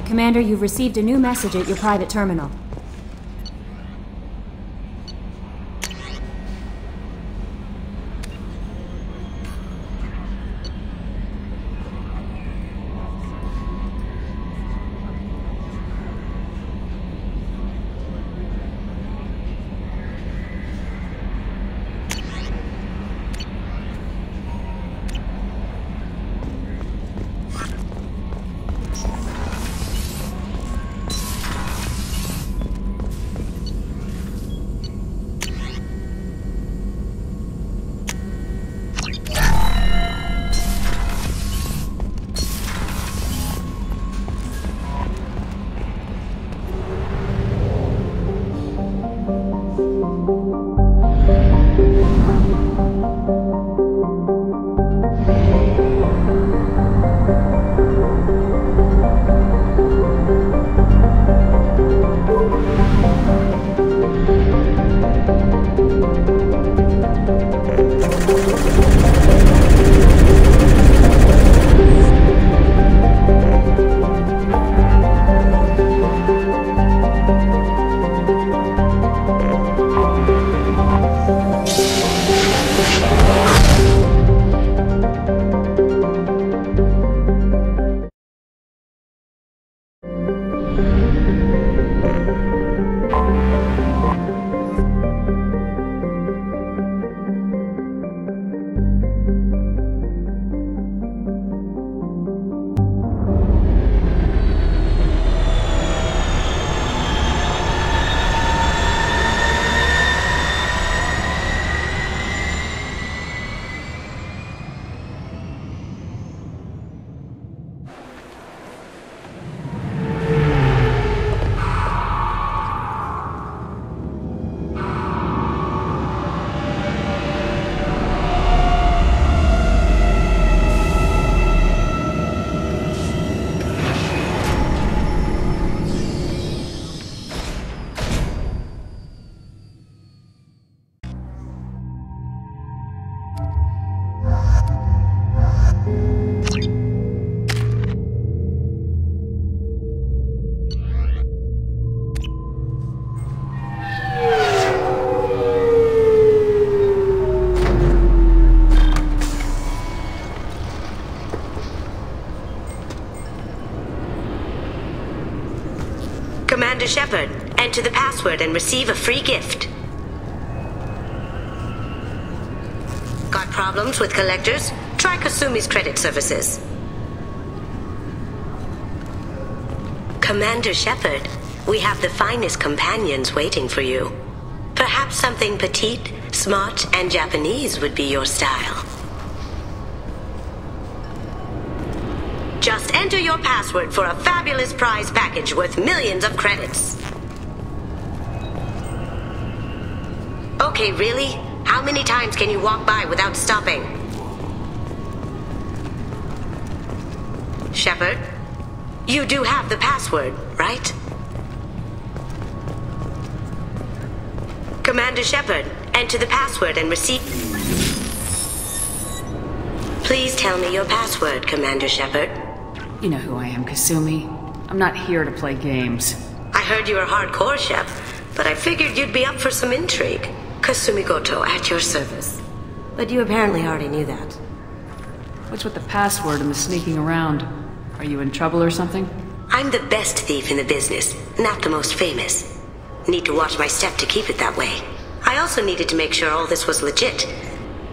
Commander, you've received a new message at your private terminal. Commander Shepard, enter the password and receive a free gift. Got problems with collectors? Try Kasumi's credit services. Commander Shepard, we have the finest companions waiting for you. Perhaps something petite, smart, and Japanese would be your style. Just enter your password for a fabulous prize package worth millions of credits. Okay, really? How many times can you walk by without stopping? Shepard, you do have the password, right? Commander Shepard, enter the password and receive... Please tell me your password, Commander Shepard. You know who I am, Kasumi. I'm not here to play games. I heard you were hardcore, Shep, but I figured you'd be up for some intrigue. Kasumi Goto, at your service. But you apparently already knew that. What's with the password and the sneaking around? Are you in trouble or something? I'm the best thief in the business, not the most famous. Need to watch my step to keep it that way. I also needed to make sure all this was legit.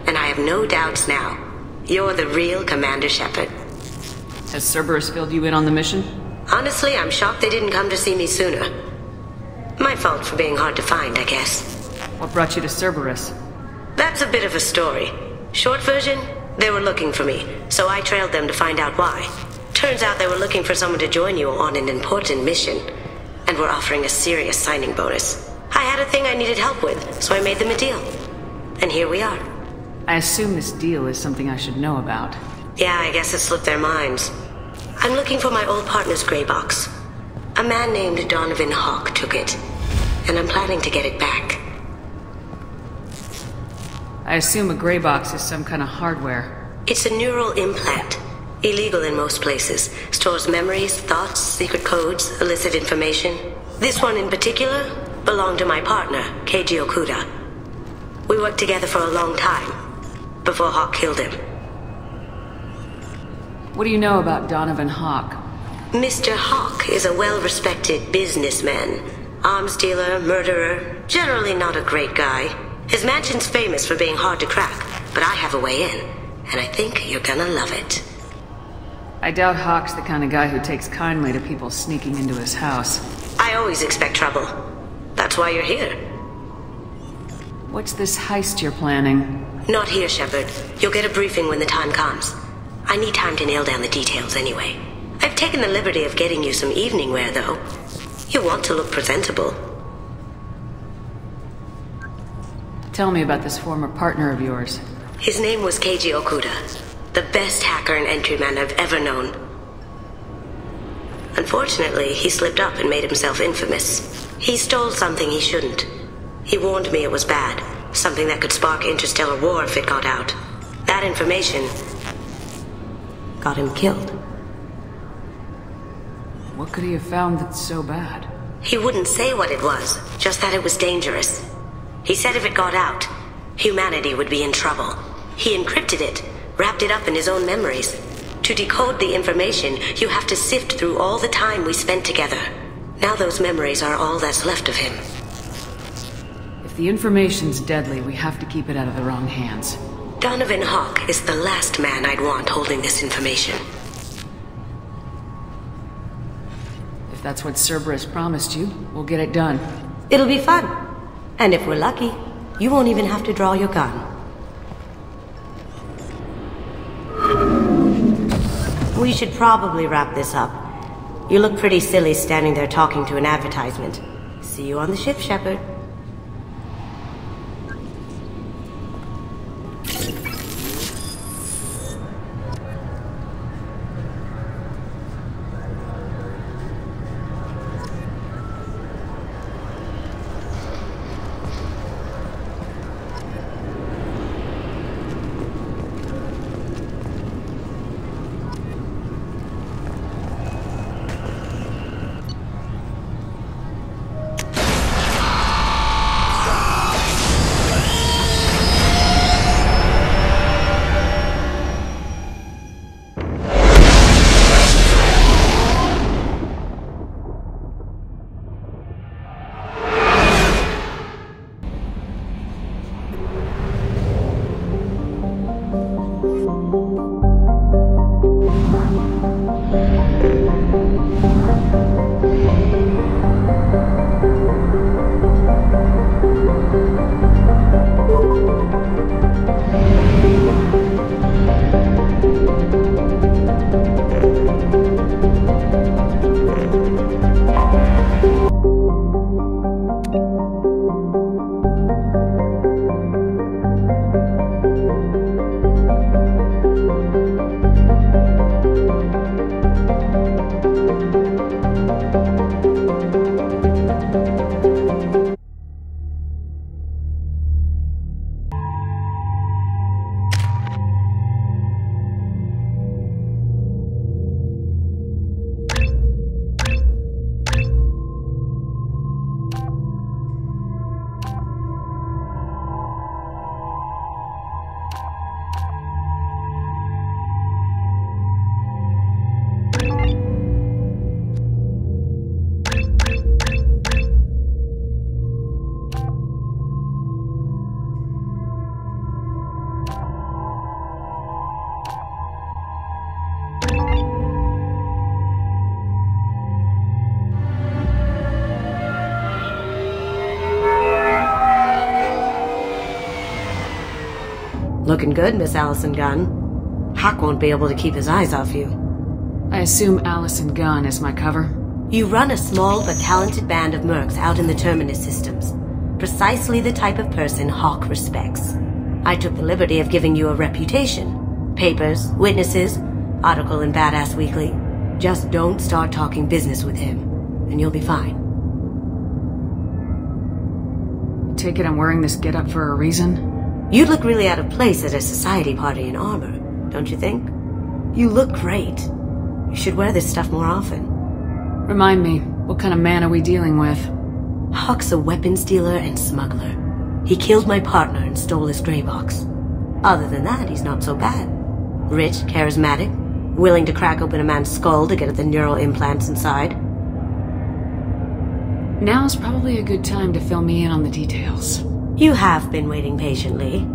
And I have no doubts now. You're the real Commander Shepard. Has Cerberus filled you in on the mission? Honestly, I'm shocked they didn't come to see me sooner. My fault for being hard to find, I guess. What brought you to Cerberus? That's a bit of a story. Short version, they were looking for me, so I trailed them to find out why. Turns out they were looking for someone to join you on an important mission, and were offering a serious signing bonus. I had a thing I needed help with, so I made them a deal. And here we are. I assume this deal is something I should know about. Yeah, I guess it slipped their minds. I'm looking for my old partner's gray box. A man named Donovan Hawk took it, and I'm planning to get it back. I assume a gray box is some kind of hardware. It's a neural implant. Illegal in most places. Stores memories, thoughts, secret codes, illicit information. This one in particular belonged to my partner, Keiji Okuda. We worked together for a long time, before Hawk killed him. What do you know about Donovan Hawk? Mr. Hawk is a well-respected businessman. Arms dealer, murderer, generally not a great guy. His mansion's famous for being hard to crack, but I have a way in, and I think you're gonna love it. I doubt Hawk's the kind of guy who takes kindly to people sneaking into his house. I always expect trouble. That's why you're here. What's this heist you're planning? Not here, Shepard. You'll get a briefing when the time comes. I need time to nail down the details anyway. I've taken the liberty of getting you some evening wear, though. You'll want to look presentable. Tell me about this former partner of yours. His name was Keiji Okuda, the best hacker and entryman I've ever known. Unfortunately, he slipped up and made himself infamous. He stole something he shouldn't. He warned me it was bad, something that could spark interstellar war if it got out. That information got him killed. What could he have found that's so bad? He wouldn't say what it was, just that it was dangerous. He said if it got out, humanity would be in trouble. He encrypted it, wrapped it up in his own memories. To decode the information, you have to sift through all the time we spent together. Now those memories are all that's left of him. If the information's deadly, we have to keep it out of the wrong hands. Donovan Hawk is the last man I'd want holding this information. If that's what Cerberus promised you, we'll get it done. It'll be fun. And if we're lucky, you won't even have to draw your gun. We should probably wrap this up. You look pretty silly standing there talking to an advertisement. See you on the ship, Shepard. Looking good, Miss Allison Gunn. Hawk won't be able to keep his eyes off you. I assume Allison Gunn is my cover? You run a small but talented band of mercs out in the Terminus systems. Precisely the type of person Hawk respects. I took the liberty of giving you a reputation. Papers, witnesses, article in Badass Weekly. Just don't start talking business with him, and you'll be fine. Take it I'm wearing this getup for a reason? You'd look really out of place at a society party in armor, don't you think? You look great. You should wear this stuff more often. Remind me, what kind of man are we dealing with? Huck's a weapons dealer and smuggler. He killed my partner and stole his gray box. Other than that, he's not so bad. Rich, charismatic, willing to crack open a man's skull to get at the neural implants inside. Now's probably a good time to fill me in on the details. You have been waiting patiently.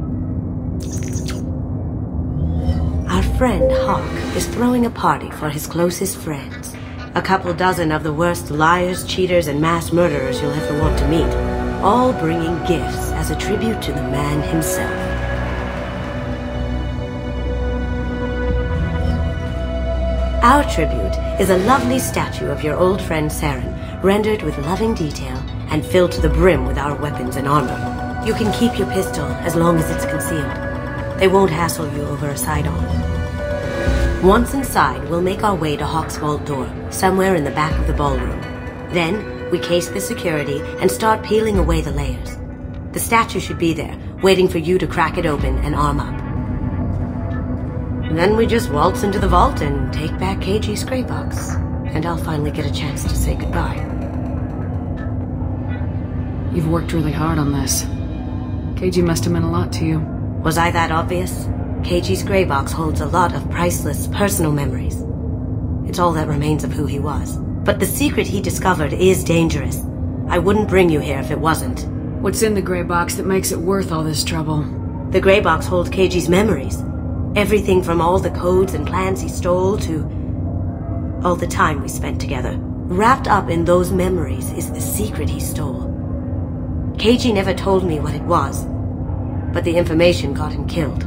Our friend Hawk is throwing a party for his closest friends. A couple dozen of the worst liars, cheaters, and mass murderers you'll ever want to meet. All bringing gifts as a tribute to the man himself. Our tribute is a lovely statue of your old friend Saren, rendered with loving detail and filled to the brim with our weapons and armor. You can keep your pistol as long as it's concealed. They won't hassle you over a sidearm. Once inside, we'll make our way to Hawk's vault door, somewhere in the back of the ballroom. Then, we case the security and start peeling away the layers. The statue should be there, waiting for you to crack it open and arm up. Then we just waltz into the vault and take back KG's gray box. And I'll finally get a chance to say goodbye. You've worked really hard on this. KG must have meant a lot to you. Was I that obvious? KG's gray box holds a lot of priceless personal memories. It's all that remains of who he was. But the secret he discovered is dangerous. I wouldn't bring you here if it wasn't. What's in the gray box that makes it worth all this trouble? The gray box holds KG's memories. Everything from all the codes and plans he stole to all the time we spent together. Wrapped up in those memories is the secret he stole. KG never told me what it was, but the information got him killed.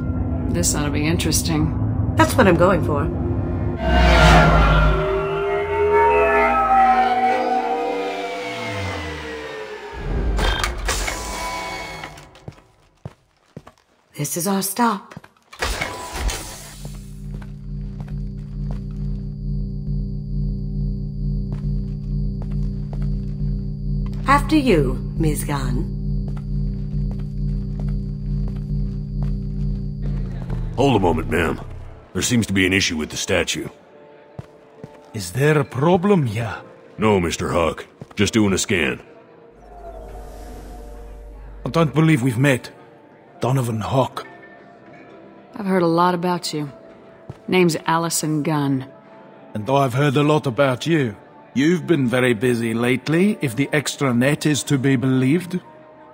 This ought to be interesting. That's what I'm going for. This is our stop. After you, Ms. Gunn. Hold a moment, ma'am. There seems to be an issue with the statue. Is there a problem here? No, Mr. Huck. Just doing a scan. I don't believe we've met. Donovan Hawk. I've heard a lot about you. Name's Allison Gunn. And I've heard a lot about you. You've been very busy lately, if the extra net is to be believed.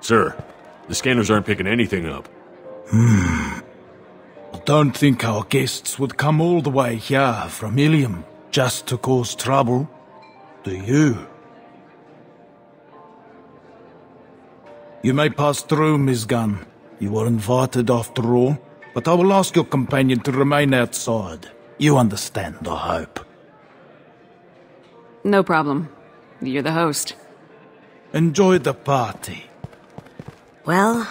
Sir, the scanners aren't picking anything up. I don't think our guests would come all the way here from Ilium just to cause trouble. Do you? You may pass through, Ms. Gunn. You were invited after all, but I will ask your companion to remain outside. You understand, I hope. No problem. You're the host. Enjoy the party. Well,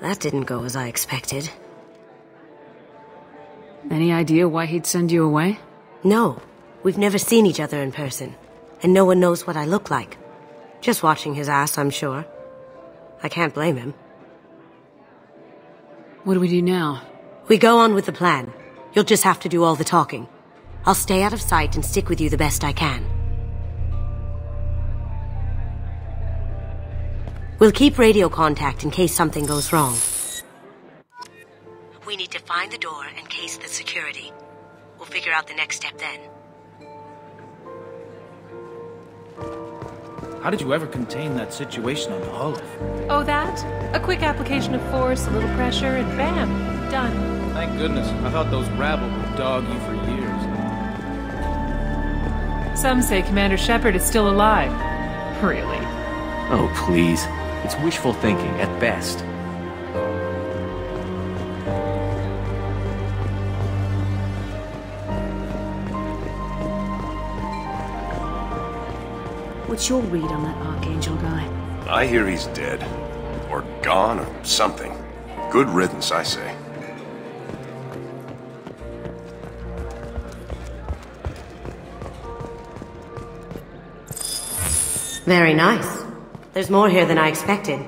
that didn't go as I expected. Any idea why he'd send you away? No, we've never seen each other in person, and no one knows what I look like. Just watching his ass, I'm sure. I can't blame him. What do we do now? We go on with the plan. You'll just have to do all the talking. I'll stay out of sight and stick with you the best I can. We'll keep radio contact in case something goes wrong. We need to find the door and case the security. We'll figure out the next step then. How did you ever contain that situation on the hull? Oh, that? A quick application of force, a little pressure, and bam, done. Thank goodness. I thought those rabble would dog you for years. Some say Commander Shepard is still alive. Really? Oh, please. It's wishful thinking, at best. What's your read on that Archangel guy? I hear he's dead. Or gone, or something. Good riddance, I say. Very nice. There's more here than I expected.